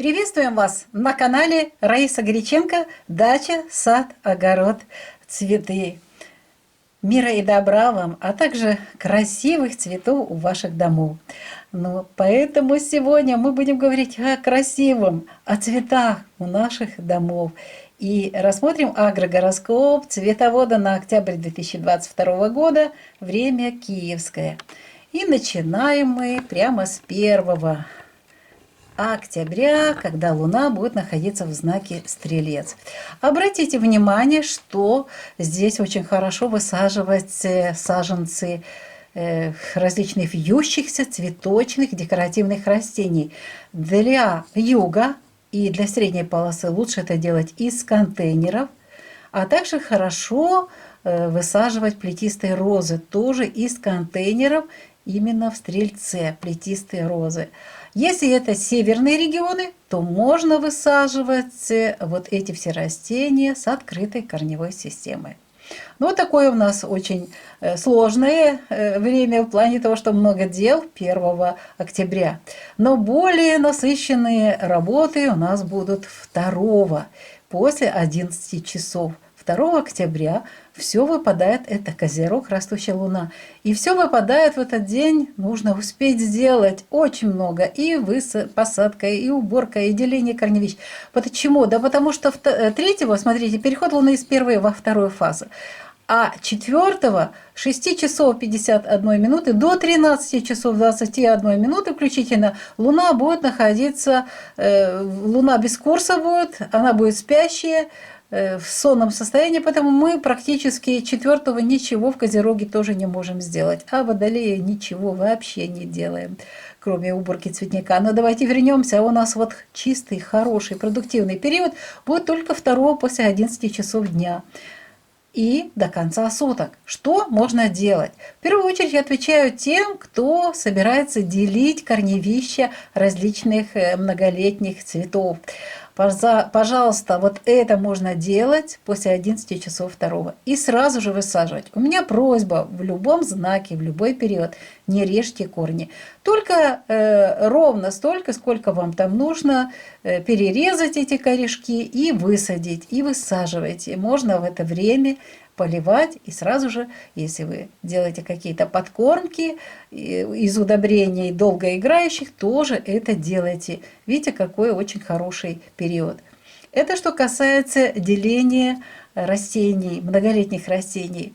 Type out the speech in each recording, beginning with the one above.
Приветствуем вас на канале Раиса Греченко «Дача, сад, огород, цветы». Мира и добра вам, а также красивых цветов у ваших домов. Поэтому сегодня мы будем говорить о красивом, о цветах у наших домов. И рассмотрим агрогороскоп цветовода на октябрь 2022 года, время киевское. И начинаем мы прямо с 1 октября, когда Луна будет находиться в знаке Стрелец. Обратите внимание, что здесь очень хорошо высаживать саженцы различных вьющихся, цветочных, декоративных растений. Для юга и для средней полосы лучше это делать из контейнеров, а также хорошо высаживать плетистые розы тоже из контейнеров, именно в Стрельце плетистые розы. Если это северные регионы, то можно высаживать вот эти все растения с открытой корневой системой. Вот такое у нас очень сложное время в плане того, что много дел 1 октября. Но более насыщенные работы у нас будут 2 после 11 часов. 2 октября все выпадает, это Козерог, растущая Луна, и все выпадает в этот день, нужно успеть сделать очень много, и посадка, и уборка, и деление корневищ. Почему? Да потому что 3-го, смотрите, переход Луны из 1 во 2 фазы, а 4-го 6 часов 51 минуты до 13 часов 21 минуты включительно Луна будет находиться, Луна без курса будет, она будет спящая, в сонном состоянии, поэтому мы практически 4-го ничего в Козероге тоже не можем сделать, а в Водолее ничего вообще не делаем, кроме уборки цветника. Но давайте вернемся, у нас вот чистый, хороший, продуктивный период будет только 2 после 11 часов дня и до конца суток. Что можно делать? В первую очередь я отвечаю тем, кто собирается делить корневища различных многолетних цветов. Пожалуйста, вот это можно делать после 11 часов 2 и сразу же высаживать. У меня просьба: в любом знаке, в любой период не режьте корни. Только ровно столько, сколько вам там нужно, перерезать эти корешки и высадить, и высаживайте. Можно в это время поливать, и сразу же, если вы делаете какие-то подкормки из удобрений долгоиграющих, тоже это делайте. Видите, какой очень хороший период. Это что касается деления растений, многолетних растений.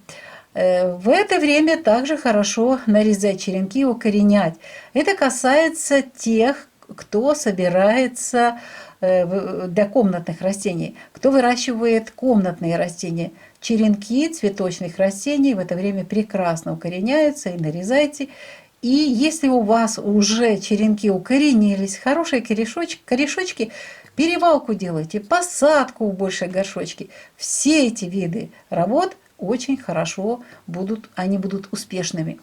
В это время также хорошо нарезать черенки и укоренять. Это касается тех, кто собирается для комнатных растений, кто выращивает комнатные растения. Черенки цветочных растений в это время прекрасно укореняются, и нарезайте. И если у вас уже черенки укоренились, хорошие корешочки, перевалку делайте, посадку в большие горшочки. Все эти виды работ очень хорошо будут успешными.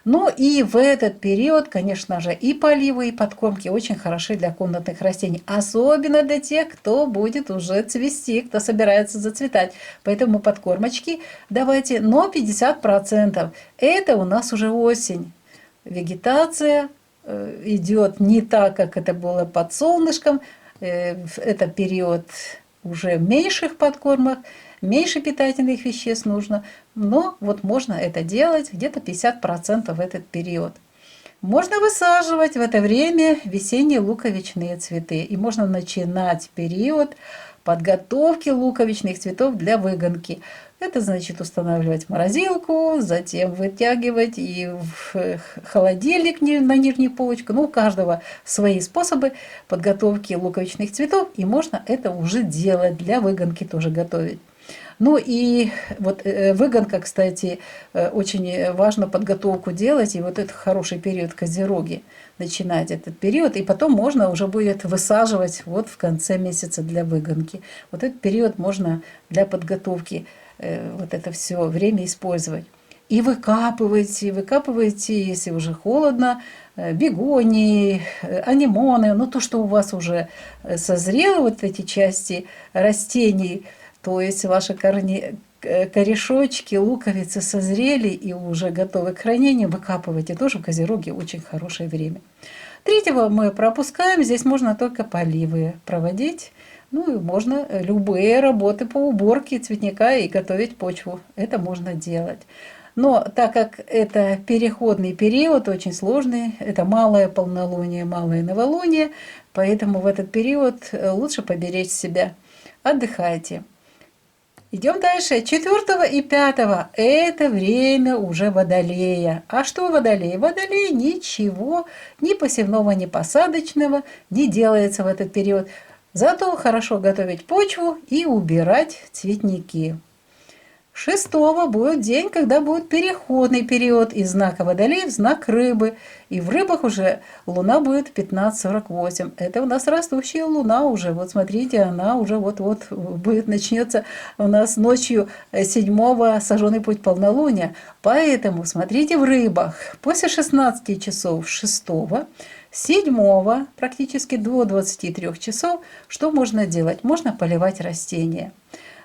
Ну и в этот период, конечно же, и поливы, и подкормки очень хороши для комнатных растений. Особенно для тех, кто будет уже цвести, кто собирается зацветать. Поэтому подкормочки давайте, но 50%. Это у нас уже осень. Вегетация идет не так, как это было под солнышком. Это период уже меньших подкормок, меньше питательных веществ нужно, но вот можно это делать где-то 50% в этот период. Можно высаживать в это время весенние луковичные цветы, и можно начинать период подготовки луковичных цветов для выгонки. Это значит устанавливать морозилку, затем вытягивать и в холодильник на нижнюю полочку. У каждого свои способы подготовки луковичных цветов, и можно это уже делать, для выгонки тоже готовить. И вот выгонка, кстати, очень важно подготовку делать, и вот это хороший период Козероги, начинать этот период, и потом можно уже будет высаживать вот в конце месяца для выгонки. Вот этот период можно для подготовки вот это все время использовать. И выкапывайте, если уже холодно, бегонии, анемоны, то, что у вас уже созрело, вот эти части растений, то есть ваши корешочки, луковицы созрели и уже готовы к хранению, выкапывайте тоже в Козероге очень хорошее время. 3 мы пропускаем, здесь можно только поливы проводить. Ну и можно любые работы по уборке цветника и готовить почву. Это можно делать. Но так как это переходный период, очень сложный, это малое полнолуние, малое новолуние, поэтому в этот период лучше поберечь себя. Отдыхайте. Идем дальше. 4 и 5 это время уже Водолея. А что Водолей? Водолей ничего, ни посевного, ни посадочного не делается в этот период. Зато хорошо готовить почву и убирать цветники. 6 будет день, когда будет переходный период из знака Водолей в знак Рыбы. И в Рыбах уже Луна будет в 15:48. Это у нас растущая Луна уже. Вот смотрите, она уже вот-вот будет, начнется у нас ночью 7 сожженный путь полнолуния. Поэтому смотрите в Рыбах. После 16 часов 6, 7 практически до 23 часов, что можно делать? Можно поливать растения.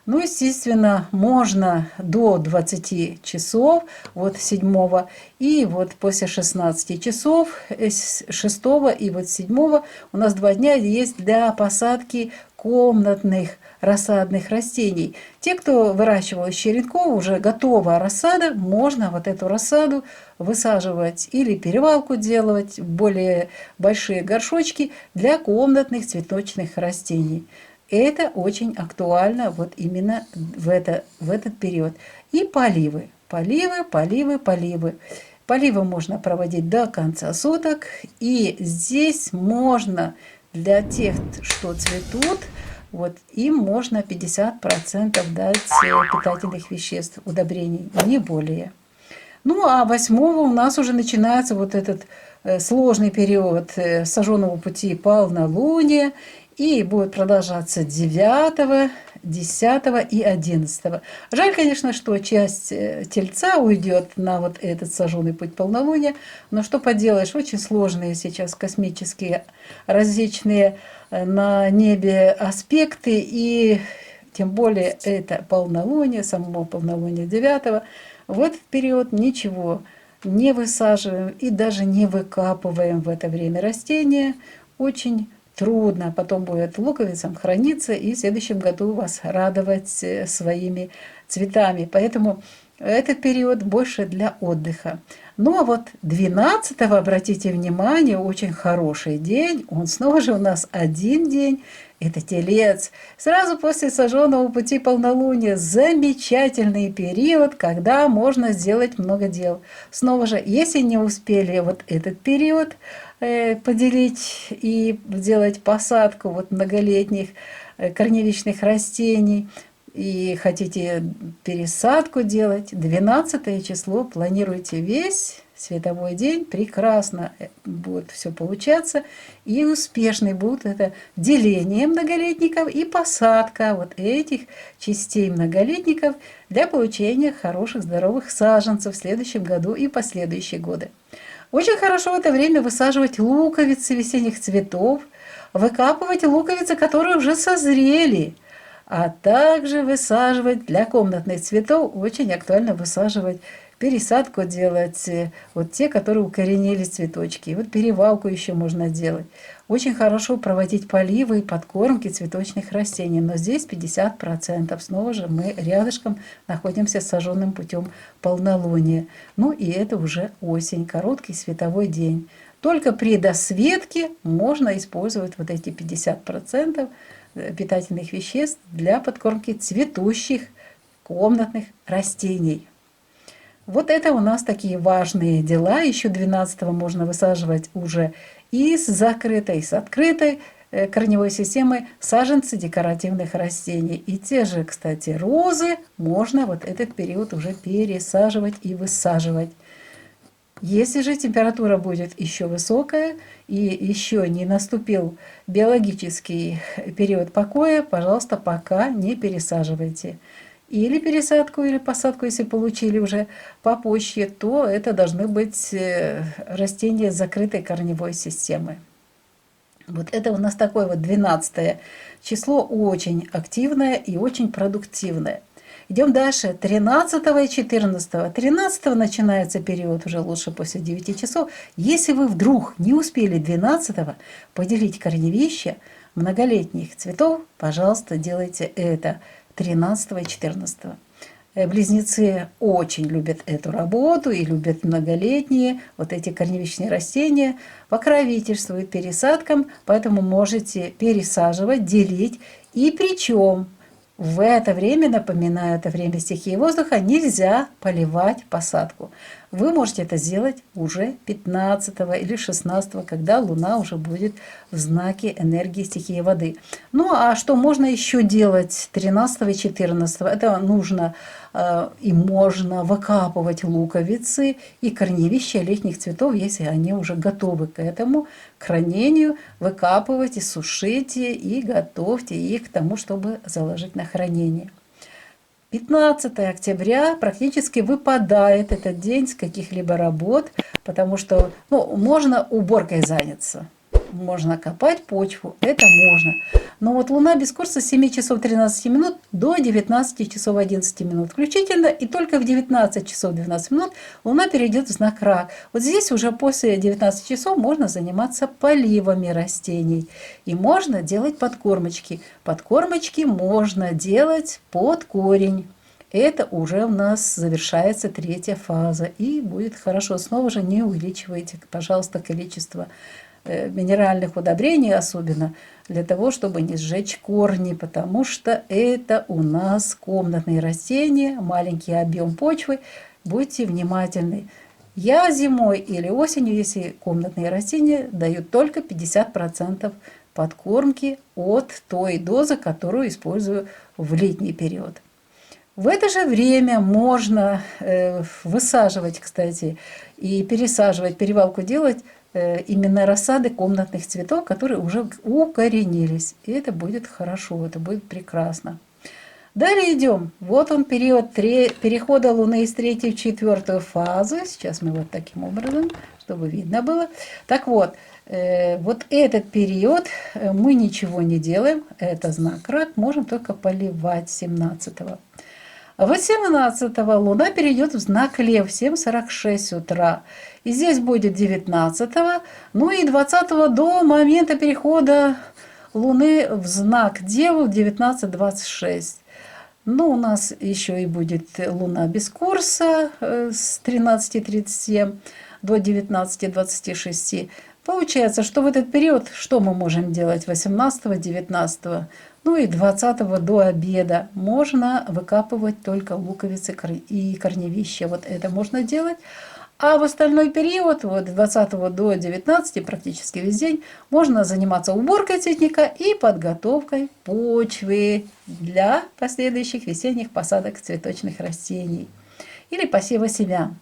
Ну, естественно, можно до 20 часов, вот 7 и вот после 16 часов 6 и вот 7 у нас 2 дня есть для посадки комнатных рассадных растений. Те, кто выращивал из черенков, уже готовая рассада, можно вот эту рассаду высаживать или перевалку делать, более большие горшочки для комнатных цветочных растений. Это очень актуально вот именно в этот период. И поливы. Поливы можно проводить до конца суток. И здесь можно для тех, что цветут, вот им можно 50% дать питательных веществ, удобрений, не более. Ну а 8 у нас уже начинается вот этот сложный период сожженного пути полнолуния. И будет продолжаться 9, 10 и 11. Жаль, конечно, что часть Тельца уйдет на вот этот сожженный путь полнолуния, но что поделаешь, очень сложные сейчас космические различные на небе аспекты, и тем более это полнолуние, само полнолуние 9. В этот период ничего не высаживаем и даже не выкапываем в это время растения. Очень трудно потом будет луковицам храниться и в следующем году вас радовать своими цветами. Поэтому этот период больше для отдыха. Ну а вот 12, обратите внимание, очень хороший день. Он снова же у нас один день. Это Телец. Сразу после сожженного пути полнолуния замечательный период, когда можно сделать много дел. Снова же, если не успели вот этот период поделить и сделать посадку вот многолетних корневищных растений, и хотите пересадку делать, 12 число планируйте весь световой день, прекрасно будет все получаться, и успешный будет это деление многолетников и посадка вот этих частей многолетников для получения хороших здоровых саженцев в следующем году и последующие годы. Очень хорошо в это время высаживать луковицы весенних цветов, выкапывать луковицы, которые уже созрели, а также высаживать для комнатных цветов, очень актуально высаживать, пересадку делать, вот те, которые укоренились цветочки. Вот перевалку еще можно делать. Очень хорошо проводить поливы и подкормки цветочных растений, но здесь 50%. Снова же мы рядышком находимся с сожженным путем полнолуния. Ну и это уже осень, короткий световой день. Только при досветке можно использовать вот эти 50% питательных веществ для подкормки цветущих комнатных растений. Вот это у нас такие важные дела. Еще 12 можно высаживать уже и с закрытой, и с открытой корневой системой саженцы декоративных растений. И те же, кстати, розы можно вот этот период уже пересаживать и высаживать. Если же температура будет еще высокая и еще не наступил биологический период покоя, пожалуйста, пока не пересаживайте. Или пересадку, или посадку, если получили уже попозже, то это должны быть растения с закрытой корневой системой. Вот это у нас такое вот 12 число, очень активное и очень продуктивное. Идем дальше. 13 и 14. 13 начинается период уже лучше после 9 часов. Если вы вдруг не успели 12 поделить корневища многолетних цветов, пожалуйста, делайте это 13 и 14. Близнецы очень любят эту работу и любят многолетние вот эти корневищные растения, покровительствуют пересадкам, поэтому можете пересаживать, делить. И причем в это время, напоминаю, это время стихии воздуха, нельзя поливать посадку. Вы можете это сделать уже 15 или 16, когда Луна уже будет в знаке энергии стихии воды. Ну а что можно еще делать 13 и 14? Это нужно и можно выкапывать луковицы и корневища летних цветов, если они уже готовы к этому, к хранению. Выкапывайте, сушите и готовьте их к тому, чтобы заложить на хранение. 15 октября практически выпадает этот день с каких-либо работ, потому что можно уборкой заняться, можно копать почву, это можно. Но вот Луна без курса с 7 часов 13 минут до 19 часов 11 минут включительно, и только в 19 часов 12 минут Луна перейдет в знак Рак. Вот здесь уже после 19 часов можно заниматься поливами растений. И можно делать подкормочки. Подкормочки можно делать под корень. Это уже у нас завершается 3-я фаза. И будет хорошо. Снова же не увеличивайте, пожалуйста, количество минеральных удобрений, особенно для того, чтобы не сжечь корни, потому что это у нас комнатные растения, маленький объем почвы. Будьте внимательны. Я зимой или осенью, если комнатные растения, дают только 50% подкормки от той дозы, которую использую в летний период. В это же время можно высаживать, кстати, и пересаживать, перевалку делать именно рассады комнатных цветов, которые уже укоренились. И это будет хорошо, это будет прекрасно. Далее идем. Вот он период перехода Луны из 3-й в 4-ю фазу. Сейчас мы вот таким образом, чтобы видно было. Так вот, вот этот период мы ничего не делаем. Это знак Рак. Можем только поливать 17-го. 18-го Луна перейдет в знак Лев в 7:46 утра. И здесь будет 19-го, ну и 20-го до момента перехода Луны в знак Девы в 19:26. Ну, у нас еще и будет Луна без курса с 13:37 до 19:26. Получается, что в этот период что мы можем делать 18-го, 19-го? Ну и 20-го до обеда можно выкапывать только луковицы и корневища. Вот это можно делать. А в остальной период, вот 20 до 19, практически весь день, можно заниматься уборкой цветника и подготовкой почвы для последующих весенних посадок цветочных растений или посева семян.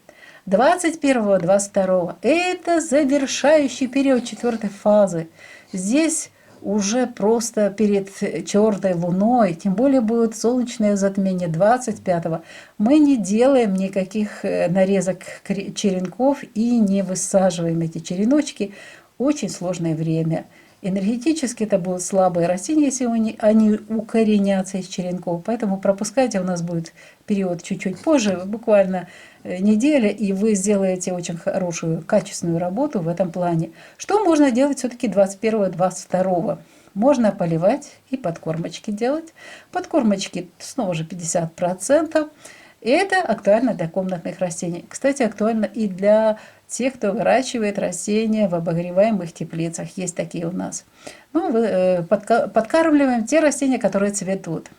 21-22 это завершающий период 4-й фазы. Здесь уже просто перед черной луной, тем более будет солнечное затмение 25-го, мы не делаем никаких нарезок черенков и не высаживаем эти череночки. Очень сложное время. Энергетически это будут слабые растения, если они укоренятся из черенков. Поэтому пропускайте, у нас будет период чуть-чуть позже, буквально неделя, и вы сделаете очень хорошую, качественную работу в этом плане. Что можно делать все-таки 21-22? Можно поливать и подкормочки делать. Подкормочки снова же 50%. И это актуально для комнатных растений. Кстати, актуально и для тех, кто выращивает растения в обогреваемых теплицах. Есть такие у нас. Подкармливаем те растения, которые цветут.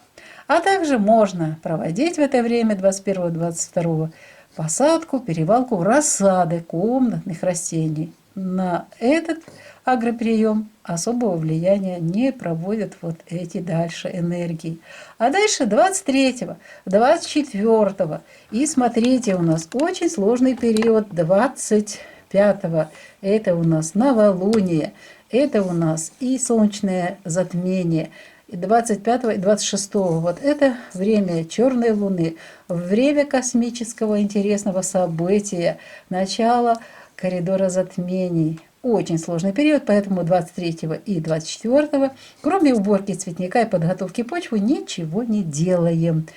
А также можно проводить в это время 21-22 посадку, перевалку рассады комнатных растений. На этот агроприем особого влияния не проводят вот эти дальше энергии. А дальше 23-го, 24-го. И смотрите, у нас очень сложный период 25-го. Это у нас новолуние, это у нас и солнечное затмение. И 25 и 26 вот это время черной луны, время космического интересного события, начало коридора затмений. Очень сложный период, поэтому 23 и 24, кроме уборки цветника и подготовки почвы, ничего не делаем.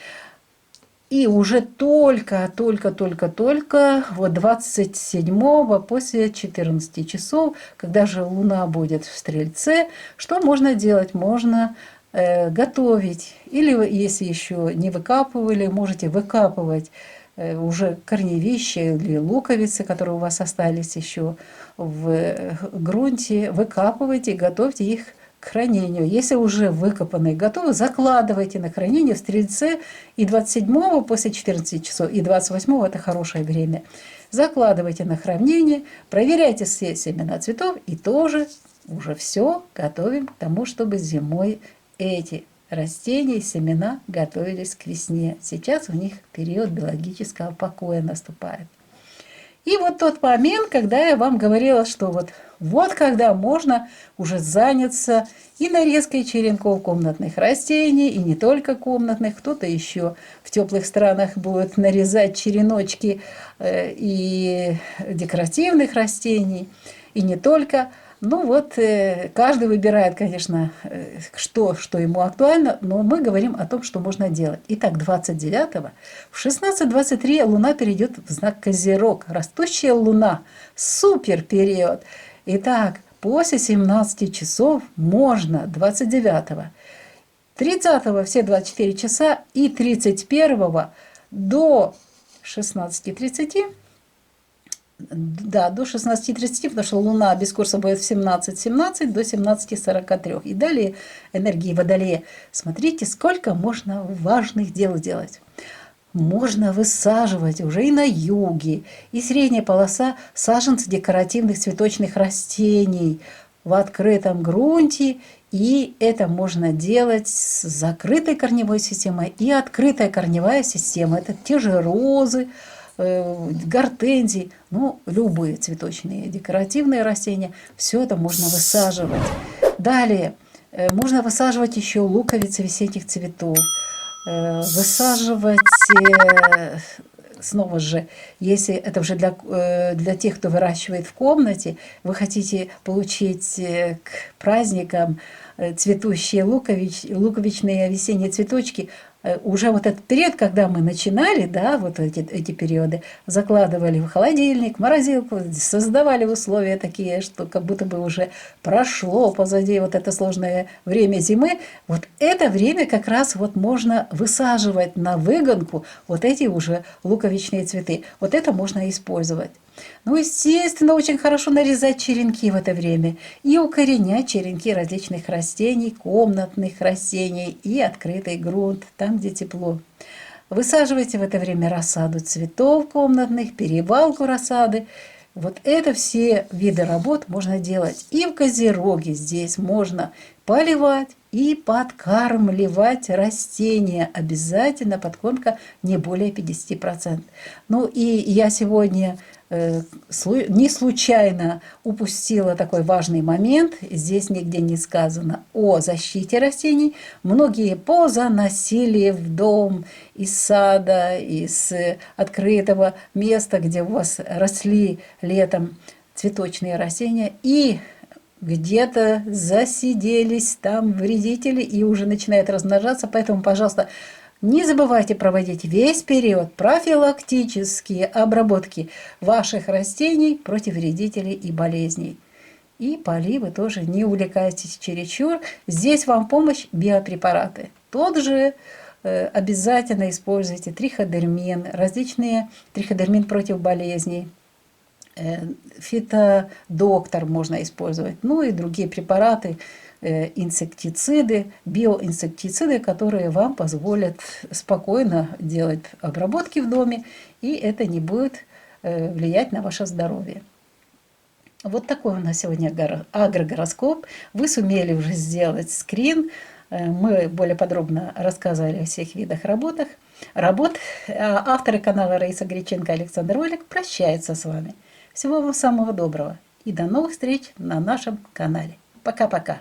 И уже только вот 27-го после 14 часов, когда же Луна будет в Стрельце, что можно делать? Можно готовить. Или если еще не выкапывали, можете выкапывать уже корневища или луковицы, которые у вас остались еще в грунте. Выкапывайте и готовьте их к хранению. Если уже выкопанные готовы, закладывайте на хранение в Стрельце и 27-го после 14 часов, и 28-го это хорошее время. Закладывайте на хранение, проверяйте все семена цветов и тоже уже все готовим к тому, чтобы зимой эти растения, семена готовились к весне. Сейчас у них период биологического покоя наступает. И вот тот момент, когда я вам говорила, что вот когда можно уже заняться и нарезкой черенков комнатных растений, и не только комнатных, кто-то еще в теплых странах будет нарезать череночки и декоративных растений, и не только. Ну вот, каждый выбирает, конечно, что ему актуально, но мы говорим о том, что можно делать. Итак, 29-го в 16:23 Луна перейдет в знак Козерог. Растущая Луна. Супер период. Итак, после 17 часов можно 29-го, 30-го все 24 часа и 31-го до 16:30. Да, до 16:30, потому что Луна без курса будет в 17:17 до 17:43. И далее энергии Водолея. Смотрите, сколько можно важных дел делать. Можно высаживать уже и на юге, и средняя полоса саженцы декоративных цветочных растений в открытом грунте. И это можно делать с закрытой корневой системой и открытая корневая система. Это те же розы, гортензии, ну, любые цветочные декоративные растения, все это можно высаживать. Далее, можно высаживать еще луковицы весенних цветов, высаживать, снова же, если это уже для тех, кто выращивает в комнате, вы хотите получить к праздникам цветущие луковичные весенние цветочки, уже вот этот период, когда мы начинали, да, вот эти периоды, закладывали в холодильник, морозилку, создавали условия такие, что как будто бы уже прошло позади вот это сложное время зимы, вот это время как раз вот можно высаживать на выгонку вот эти уже луковичные цветы. Вот это можно использовать. Ну, естественно, очень хорошо нарезать черенки в это время и укоренять черенки различных растений, комнатных растений и открытый грунт, там, где тепло. Высаживайте в это время рассаду цветов комнатных, перевалку рассады. Вот это все виды работ можно делать. И в Козероге здесь можно поливать и подкармливать растения. Обязательно подкормка не более 50%. Ну и я сегодня не случайно упустила такой важный момент. Здесь нигде не сказано о защите растений. Многие позаносили в дом из сада, из открытого места, где у вас росли летом цветочные растения, и где-то засиделись там вредители и уже начинают размножаться. Поэтому, пожалуйста, не забывайте проводить весь период профилактические обработки ваших растений против вредителей и болезней. И поливы тоже не увлекайтесь чересчур. Здесь вам в помощь биопрепараты. Тот же обязательно используйте триходермин, различные триходермин против болезней. Фитодоктор можно использовать, ну и другие препараты, инсектициды, биоинсектициды, которые вам позволят спокойно делать обработки в доме, и это не будет влиять на ваше здоровье. Вот такой у нас сегодня агрогороскоп. Вы сумели уже сделать скрин. Мы более подробно рассказали о всех видах работ. Авторы канала Раиса Греченко и Александр Олег прощаются с вами. Всего вам самого доброго и до новых встреч на нашем канале. Пока-пока.